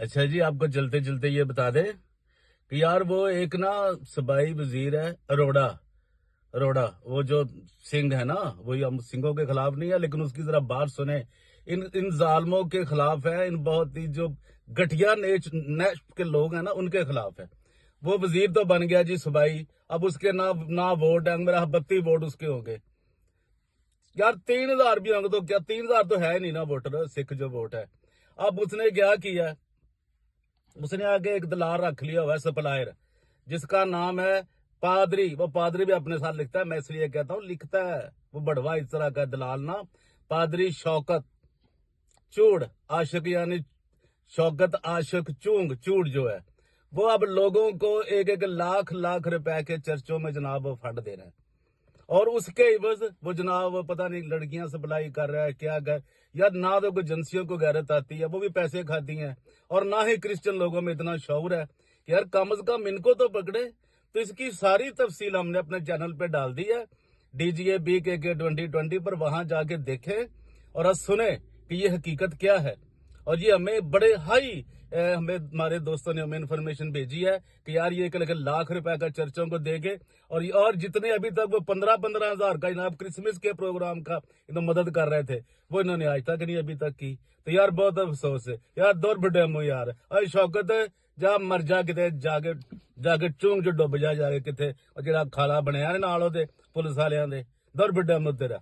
अच्छा जी, आपको चलते चलते ये बता दें कि यार वो एक ना सूबाई वजीर है अरोड़ा। अरोड़ा वो जो सिंह है ना, वही हम सिंहों के खिलाफ नहीं है, लेकिन उसकी जरा बात सुने। इन इन जालमों के खिलाफ है, इन बहुत ही जो घटिया नेच के लोग हैं ना, उनके खिलाफ है। वो वजीर तो बन गया जी सूबाई, अब उसके ना ना वोट है, मेरा 32 वोट उसके होंगे। यार 3000 भी होंगे तो क्या, 3000 तो है नहीं ना वोटर, सिख जो वोट है। अब उसने क्या किया, उसने आगे एक दलाल रख लिया हुआ है, सप्लायर, जिसका नाम है पादरी। वो पादरी भी अपने साथ लिखता है, मैं इसलिए कहता हूँ लिखता है, वो बढ़वा इस तरह का दलाल ना। पादरी शौकत चूड़ आशिक, यानी शौकत आशिक चूंग चूड़ जो है, वो अब लोगों को एक एक लाख लाख रुपए के चर्चों में जनाब वो फंड दे रहे हैं। और उसके इवज वो जनाब पता नहीं लड़कियां सप्लाई कर रहा है क्या कर। यार ना तो कोई एजेंसियों को गैरत आती है, वो भी पैसे खाती हैं, और ना ही क्रिश्चियन लोगों में इतना शौर है कि यार कम से कम इनको तो पकड़े। तो इसकी सारी तफसील हमने अपने चैनल पे डाल दी है, DGA BKK 2020 पर, वहां जाके देखें और आज सुने कि ये हकीकत क्या है। और ये हमें बड़े हाई हमें हमारे दोस्तों ने हमें इन्फॉर्मेशन भेजी है कि यार ये एक लाख रुपए का चर्चों को देंगे। और जितने अभी तक वो 15-15 हजार का जनाब क्रिसमस के प्रोग्राम का इन्होंने मदद कर रहे थे, वो इन्होंने आज तक नहीं अभी तक की। तो यार बहुत अफसोस है यार, दौर बडेमो यार। अरे शौकत जा मर जा किते जाके जाके चूंग च डुब जा जाके किते, और जेड़ा खाला बनया नाल ओदे पुलिस वालियां दे, दौर बडेमो तेरा।